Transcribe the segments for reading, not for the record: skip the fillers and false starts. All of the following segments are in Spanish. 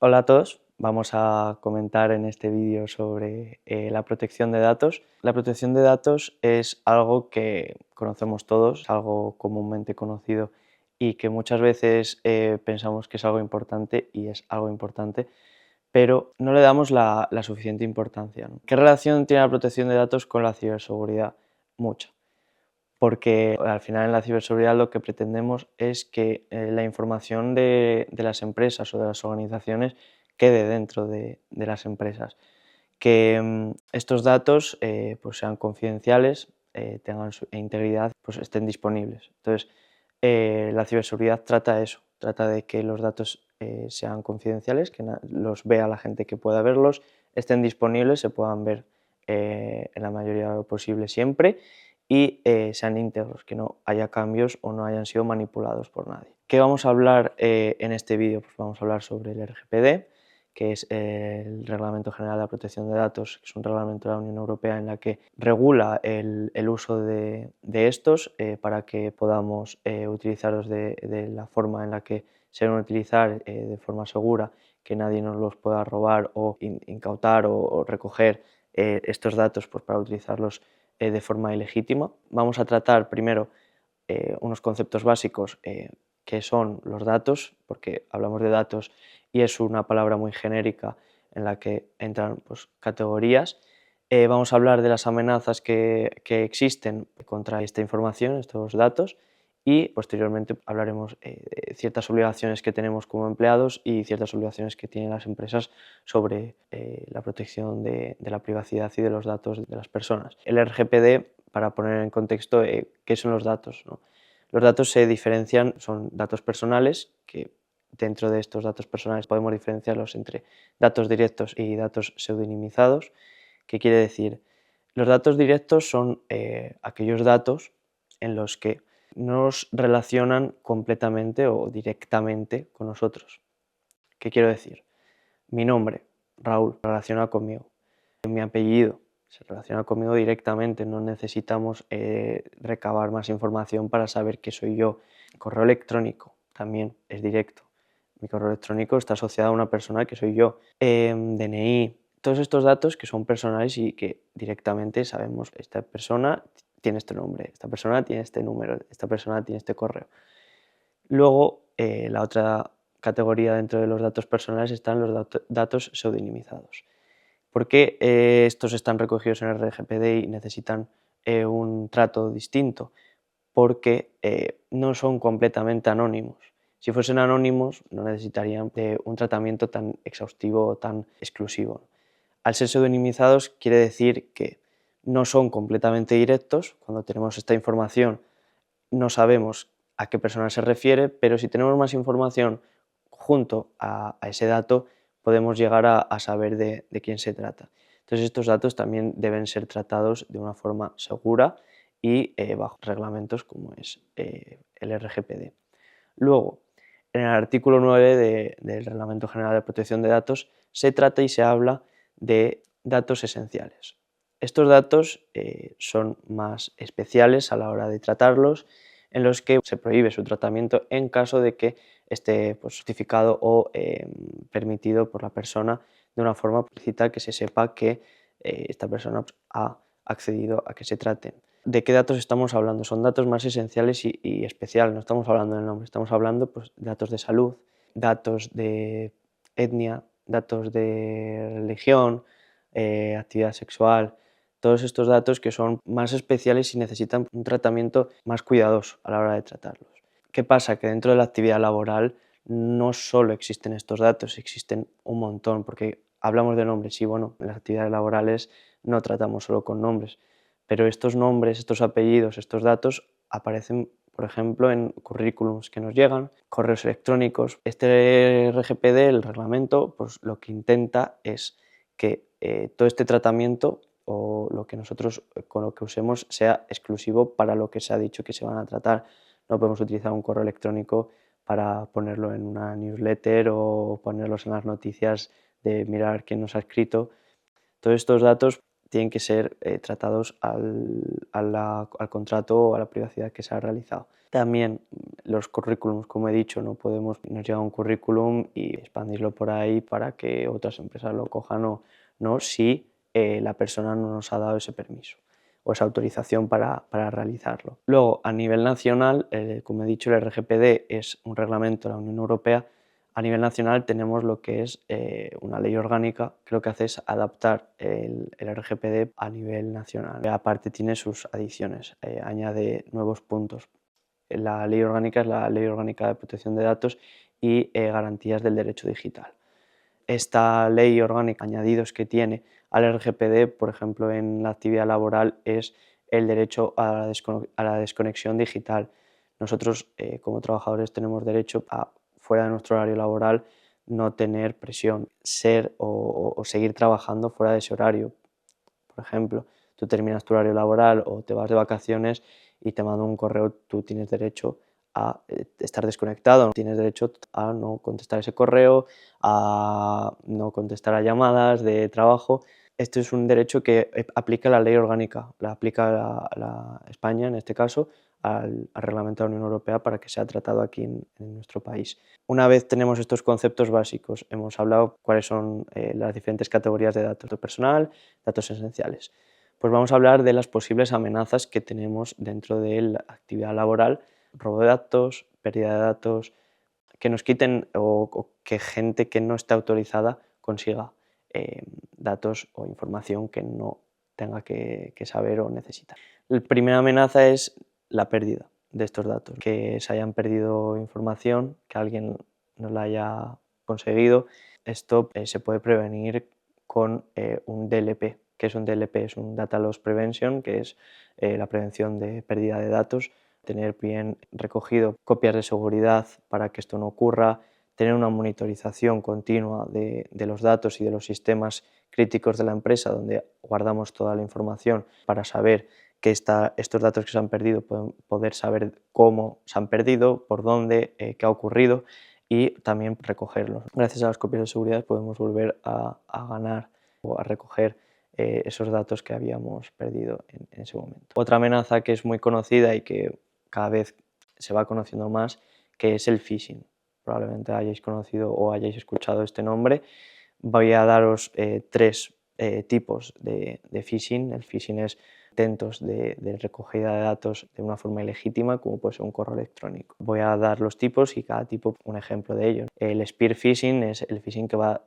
Hola a todos, vamos a comentar en este vídeo sobre la protección de datos. La protección de datos es algo que conocemos todos, algo comúnmente conocido y que muchas veces pensamos que es algo importante y es algo importante, pero no le damos la suficiente importancia, ¿no? ¿Qué relación tiene la protección de datos con la ciberseguridad? Mucha, porque al final en la ciberseguridad lo que pretendemos es que la información de las empresas o de las organizaciones quede dentro de las empresas, que estos datos pues sean confidenciales, tengan su integridad, pues estén disponibles. Entonces, la ciberseguridad trata eso, trata de que los datos sean confidenciales, que los vea la gente que pueda verlos, estén disponibles, se puedan ver en la mayoría de lo posible siempre y sean íntegros, que no haya cambios o no hayan sido manipulados por nadie. ¿Qué vamos a hablar en este vídeo? Pues vamos a hablar sobre el RGPD, que es el Reglamento General de la Protección de Datos, que es un reglamento de la Unión Europea en la que regula el uso de estos para que podamos utilizarlos de la forma en la que se deben utilizar de forma segura, que nadie nos los pueda robar o incautar o recoger estos datos pues, para utilizarlos de forma ilegítima. Vamos a tratar primero unos conceptos básicos que son los datos, porque hablamos de datos y es una palabra muy genérica en la que entran pues, categorías. Vamos a hablar de las amenazas que existen contra esta información, estos datos, y posteriormente hablaremos de ciertas obligaciones que tenemos como empleados y ciertas obligaciones que tienen las empresas sobre la protección de la privacidad y de los datos de las personas. El RGPD, para poner en contexto qué son los datos, ¿no? Los datos se diferencian, son datos personales, que dentro de estos datos personales podemos diferenciarlos entre datos directos y datos pseudonimizados. ¿Qué quiere decir? Los datos directos son aquellos datos en los que nos relacionan completamente o directamente con nosotros. ¿Qué quiero decir? Mi nombre, Raúl, relaciona conmigo. Mi apellido se relaciona conmigo directamente, no necesitamos recabar más información para saber que soy yo. Correo electrónico también es directo. Mi correo electrónico está asociado a una persona que soy yo. DNI, todos estos datos que son personales y que directamente sabemos, esta persona tiene este nombre, esta persona tiene este número, esta persona tiene este correo. Luego, la otra categoría dentro de los datos personales están los datos pseudonimizados. ¿Por qué estos están recogidos en el RGPD y necesitan un trato distinto? Porque no son completamente anónimos. Si fuesen anónimos no necesitarían de un tratamiento tan exhaustivo o tan exclusivo. Al ser pseudonimizados quiere decir que no son completamente directos. Cuando tenemos esta información no sabemos a qué persona se refiere, pero si tenemos más información junto a ese dato podemos llegar a saber de quién se trata. Entonces estos datos también deben ser tratados de una forma segura y bajo reglamentos como es el RGPD. Luego, en el artículo 9 del Reglamento General de Protección de Datos se trata y se habla de datos esenciales. Estos datos son más especiales a la hora de tratarlos, en los que se prohíbe su tratamiento en caso de que esté pues, justificado o permitido por la persona de una forma explícita, que se sepa que esta persona pues, ha accedido a que se traten. ¿De qué datos estamos hablando? Son datos más esenciales y especiales, no estamos hablando del nombre, estamos hablando pues, de datos de salud, datos de etnia, datos de religión, actividad sexual, todos estos datos que son más especiales y necesitan un tratamiento más cuidadoso a la hora de tratarlos. ¿Qué pasa? Que dentro de la actividad laboral no solo existen estos datos, existen un montón, porque hablamos de nombres y bueno, en las actividades laborales no tratamos solo con nombres, pero estos nombres, estos apellidos, estos datos aparecen, por ejemplo, en currículums que nos llegan, correos electrónicos. Este RGPD, el reglamento, pues lo que intenta es que todo este tratamiento o lo que nosotros con lo que usemos sea exclusivo para lo que se ha dicho que se van a tratar. No podemos utilizar un correo electrónico para ponerlo en una newsletter o ponerlos en las noticias de mirar quién nos ha escrito. Todos estos datos tienen que ser tratados al contrato o a la privacidad que se ha realizado. También los currículums, como he dicho, no podemos nos llega un currículum y expandirlo por ahí para que otras empresas lo cojan o no, si la persona no nos ha dado ese permiso o esa autorización para realizarlo. Luego, a nivel nacional, como he dicho, el RGPD es un reglamento de la Unión Europea. A nivel nacional tenemos lo que es una ley orgánica que lo que hace es adaptar el RGPD a nivel nacional. Aparte tiene sus adiciones, añade nuevos puntos. La ley orgánica es la Ley Orgánica de Protección de Datos y Garantías del Derecho Digital. Esta ley orgánica, añadidos que tiene al RGPD, por ejemplo, en la actividad laboral, es el derecho a la desconexión digital. Nosotros, como trabajadores, tenemos derecho a, fuera de nuestro horario laboral, no tener presión, ser o seguir trabajando fuera de ese horario. Por ejemplo, tú terminas tu horario laboral o te vas de vacaciones y te mando un correo, tú tienes derecho a estar desconectado, tienes derecho a no contestar ese correo, a no contestar a llamadas de trabajo. Esto es un derecho que aplica la ley orgánica, la aplica España en este caso al reglamento de la Unión Europea para que sea tratado aquí en nuestro país. Una vez tenemos estos conceptos básicos, hemos hablado cuáles son las diferentes categorías de datos personal, datos esenciales. Pues vamos a hablar de las posibles amenazas que tenemos dentro de la actividad laboral: robo de datos, pérdida de datos, que nos quiten o que gente que no esté autorizada consiga datos o información que no tenga que saber o necesitar. La primera amenaza es la pérdida de estos datos, que se hayan perdido información, que alguien no la haya conseguido. Esto se puede prevenir con un DLP. ¿Qué es un DLP? Es un Data Loss Prevention, que es la prevención de pérdida de datos. Tener bien recogido copias de seguridad para que esto no ocurra, tener una monitorización continua de los datos y de los sistemas críticos de la empresa donde guardamos toda la información para saber que estos datos que se han perdido, poder saber cómo se han perdido, por dónde, qué ha ocurrido y también recogerlos. Gracias a las copias de seguridad podemos volver a ganar o a recoger esos datos que habíamos perdido en ese momento. Otra amenaza que es muy conocida y que cada vez se va conociendo más, que es el phishing. Probablemente hayáis conocido o hayáis escuchado este nombre. Voy a daros tres tipos de phishing. El phishing es intentos de recogida de datos de una forma ilegítima, como puede ser un correo electrónico. Voy a dar los tipos y cada tipo un ejemplo de ellos. El spear phishing es el phishing que va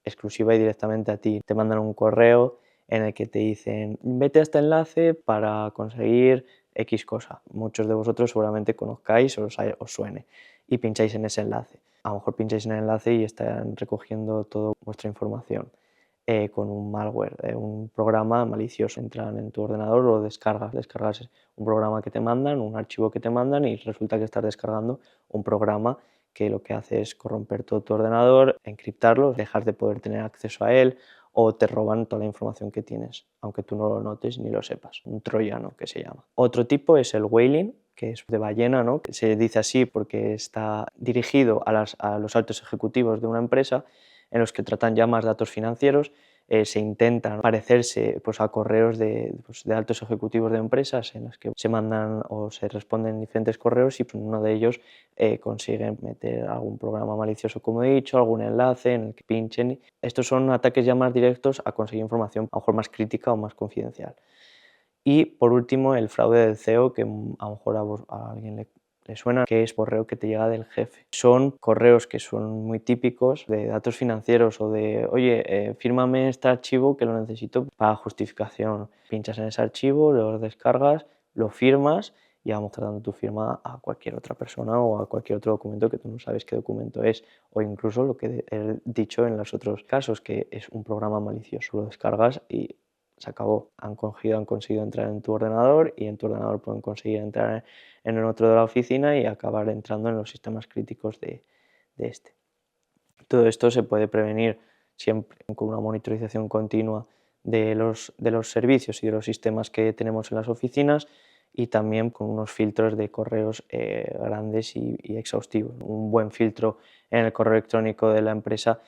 exclusiva y directamente a ti. Te mandan un correo en el que te dicen vete a este enlace para conseguir X cosa. Muchos de vosotros seguramente conozcáis o os suene y pincháis en ese enlace. A lo mejor pincháis en el enlace y están recogiendo toda vuestra información con un malware, un programa malicioso. Entran en tu ordenador, lo descargas. Descargas un programa que te mandan, un archivo que te mandan y resulta que estás descargando un programa que lo que hace es corromper todo tu ordenador, encriptarlo, dejar de poder tener acceso a él o te roban toda la información que tienes, aunque tú no lo notes ni lo sepas. Un troyano que se llama. Otro tipo es el whaling, que es de ballena, ¿no? Que se dice así porque está dirigido a los altos ejecutivos de una empresa en los que tratan ya más datos financieros. Se intentan parecerse pues, a correos de altos ejecutivos de empresas en los que se mandan o se responden diferentes correos y pues, uno de ellos consiguen meter algún programa malicioso, como he dicho, algún enlace en el que pinchen. Estos son ataques ya más directos a conseguir información a lo mejor más crítica o más confidencial. Y por último, el fraude del CEO, que a lo mejor a alguien le suena, que es correo que te llega del jefe. Son correos que son muy típicos de datos financieros o de, oye, fírmame este archivo que lo necesito para justificación. Pinchas en ese archivo, lo descargas, lo firmas y vamos dando tu firma a cualquier otra persona o a cualquier otro documento que tú no sabes qué documento es. O incluso lo que he dicho en los otros casos, que es un programa malicioso. Lo descargas y se acabó. Han conseguido entrar en tu ordenador y en tu ordenador pueden conseguir entrar en el otro de la oficina y acabar entrando en los sistemas críticos de este. Todo esto se puede prevenir siempre con una monitorización continua de los servicios y de los sistemas que tenemos en las oficinas y también con unos filtros de correos grandes y exhaustivos. Un buen filtro en el correo electrónico de la empresa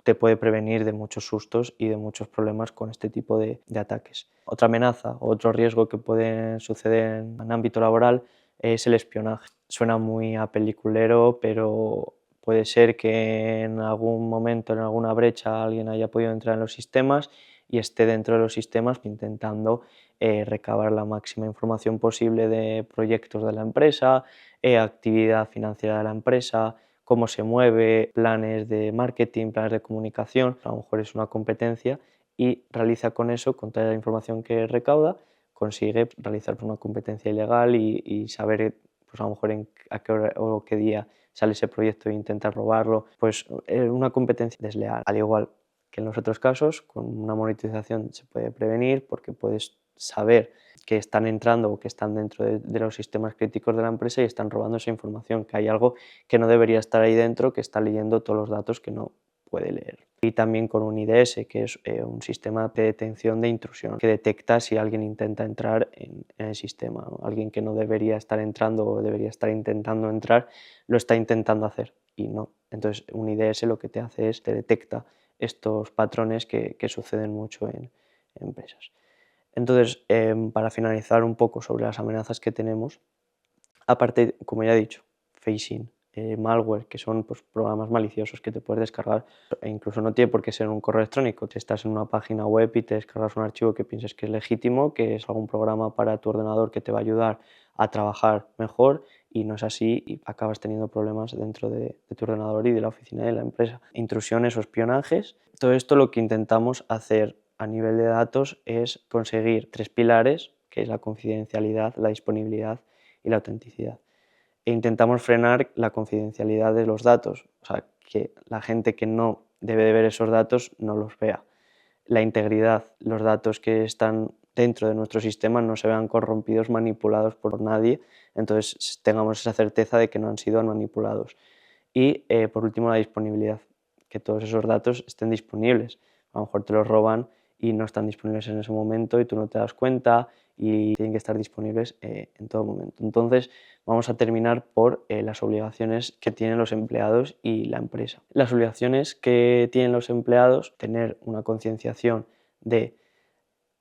te puede prevenir de muchos sustos y de muchos problemas con este tipo de ataques. Otra amenaza o otro riesgo que puede suceder en ámbito laboral es el espionaje. Suena muy a peliculero, pero puede ser que en algún momento, en alguna brecha, alguien haya podido entrar en los sistemas y esté dentro de los sistemas intentando recabar la máxima información posible de proyectos de la empresa, actividad financiera de la empresa, cómo se mueve, planes de marketing, planes de comunicación. A lo mejor es una competencia y realiza con eso, con toda la información que recauda, consigue realizar una competencia ilegal y saber, pues a lo mejor a qué hora o qué día sale ese proyecto e intentar robarlo, pues una competencia desleal. Al igual que en los otros casos, con una monetización se puede prevenir porque puedes saber que están entrando o que están dentro de los sistemas críticos de la empresa y están robando esa información, que hay algo que no debería estar ahí dentro, que está leyendo todos los datos que no puede leer. Y también con un IDS, que es un sistema de detención de intrusión, que detecta si alguien intenta entrar en el sistema, ¿no? Alguien que no debería estar entrando o debería estar intentando entrar, lo está intentando hacer y no. Entonces un IDS lo que te hace es te detecta estos patrones que suceden mucho en empresas. Entonces, para finalizar un poco sobre las amenazas que tenemos, aparte, como ya he dicho, phishing, malware, que son pues, programas maliciosos que te puedes descargar, e incluso no tiene por qué ser un correo electrónico. Si estás en una página web y te descargas un archivo que pienses que es legítimo, que es algún programa para tu ordenador que te va a ayudar a trabajar mejor, y no es así y acabas teniendo problemas dentro de tu ordenador y de la oficina de la empresa. Intrusiones o espionajes. Todo esto lo que intentamos hacer a nivel de datos es conseguir 3 pilares, que es la confidencialidad, la disponibilidad y la autenticidad. E intentamos frenar la confidencialidad de los datos, o sea, que la gente que no debe de ver esos datos no los vea. La integridad, los datos que están dentro de nuestro sistema no se vean corrompidos, manipulados por nadie, entonces tengamos esa certeza de que no han sido manipulados. Y por último, la disponibilidad, que todos esos datos estén disponibles. A lo mejor te los roban y no están disponibles en ese momento y tú no te das cuenta y tienen que estar disponibles en todo momento. Entonces, vamos a terminar por las obligaciones que tienen los empleados y la empresa. Las obligaciones que tienen los empleados, tener una concienciación de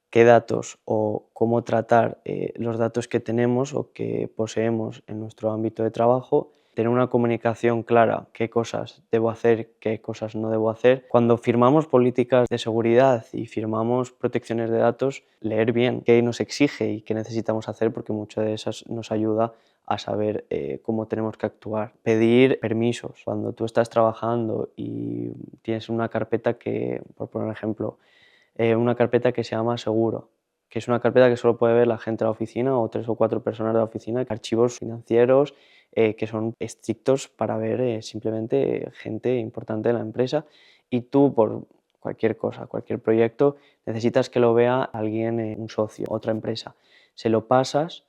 qué datos o cómo tratar los datos que tenemos o que poseemos en nuestro ámbito de trabajo, tener una comunicación clara, qué cosas debo hacer, qué cosas no debo hacer. Cuando firmamos políticas de seguridad y firmamos protecciones de datos, leer bien qué nos exige y qué necesitamos hacer, porque muchas de esas nos ayuda a saber cómo tenemos que actuar. Pedir permisos. Cuando tú estás trabajando y tienes una carpeta que, por poner un ejemplo, una carpeta que se llama seguro, que es una carpeta que solo puede ver la gente de la oficina o 3 o 4 personas de la oficina, archivos financieros que son estrictos para ver simplemente gente importante de la empresa, y tú por cualquier cosa, cualquier proyecto, necesitas que lo vea alguien, un socio, otra empresa. Se lo pasas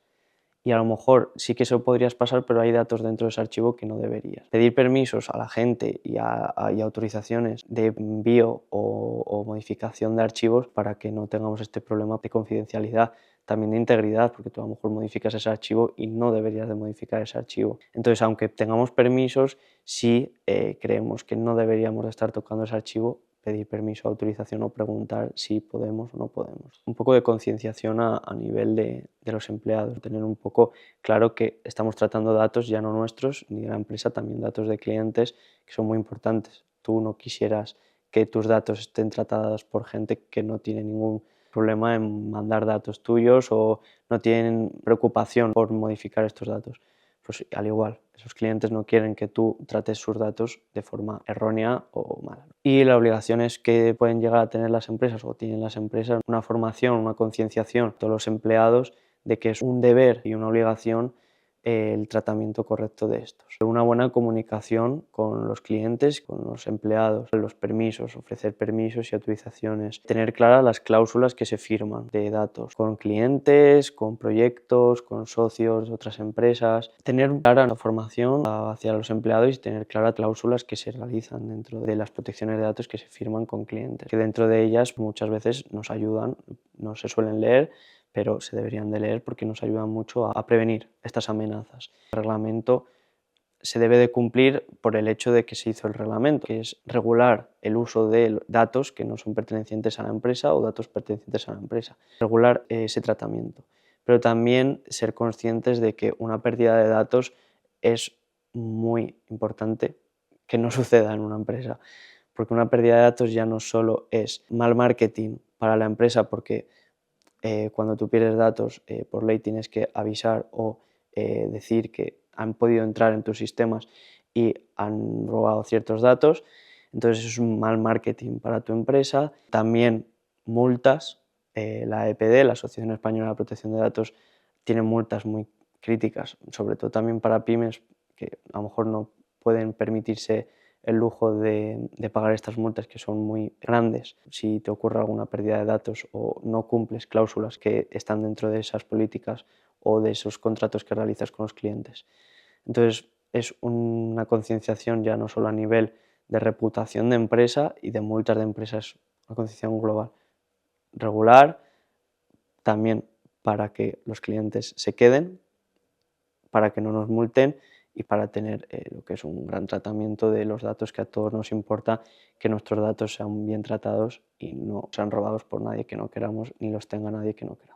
y a lo mejor sí que eso podrías pasar, pero hay datos dentro de ese archivo que no deberías. Pedir permisos a la gente y autorizaciones de envío o modificación de archivos para que no tengamos este problema de confidencialidad, también de integridad, porque tú a lo mejor modificas ese archivo y no deberías de modificar ese archivo. Entonces, aunque tengamos permisos, sí creemos que no deberíamos de estar tocando ese archivo, pedir permiso, autorización o preguntar si podemos o no podemos. Un poco de concienciación a nivel de los empleados, tener un poco claro que estamos tratando datos ya no nuestros ni de la empresa, también datos de clientes que son muy importantes. Tú no quisieras que tus datos estén tratados por gente que no tiene ningún problema en mandar datos tuyos o no tienen preocupación por modificar estos datos. Pues al igual, esos clientes no quieren que tú trates sus datos de forma errónea o mala. Y las obligaciones que pueden llegar a tener las empresas o tienen las empresas, una formación, una concienciación de todos los empleados de que es un deber y una obligación el tratamiento correcto de estos. Una buena comunicación con los clientes, con los empleados, los permisos, ofrecer permisos y autorizaciones, tener claras las cláusulas que se firman de datos con clientes, con proyectos, con socios de otras empresas, tener clara la formación hacia los empleados y tener claras cláusulas que se realizan dentro de las protecciones de datos que se firman con clientes, que dentro de ellas muchas veces nos ayudan, no se suelen leer, pero se deberían de leer porque nos ayudan mucho a prevenir estas amenazas. El reglamento se debe de cumplir por el hecho de que se hizo el reglamento, que es regular el uso de datos que no son pertenecientes a la empresa o datos pertenecientes a la empresa, regular ese tratamiento. Pero también ser conscientes de que una pérdida de datos es muy importante que no suceda en una empresa, porque una pérdida de datos ya no solo es mal marketing para la empresa, porque cuando tú pierdes datos, por ley tienes que avisar o decir que han podido entrar en tus sistemas y han robado ciertos datos, entonces es un mal marketing para tu empresa. También multas, la EPD, la Asociación Española de Protección de Datos, tiene multas muy críticas, sobre todo también para pymes que a lo mejor no pueden permitirse el lujo de pagar estas multas que son muy grandes si te ocurre alguna pérdida de datos o no cumples cláusulas que están dentro de esas políticas o de esos contratos que realizas con los clientes. Entonces es una concienciación ya no solo a nivel de reputación de empresa y de multas de empresas, una concienciación global. Regular también para que los clientes se queden, para que no nos multen y para tener lo que es un gran tratamiento de los datos, que a todos nos importa que nuestros datos sean bien tratados y no sean robados por nadie que no queramos ni los tenga nadie que no queramos.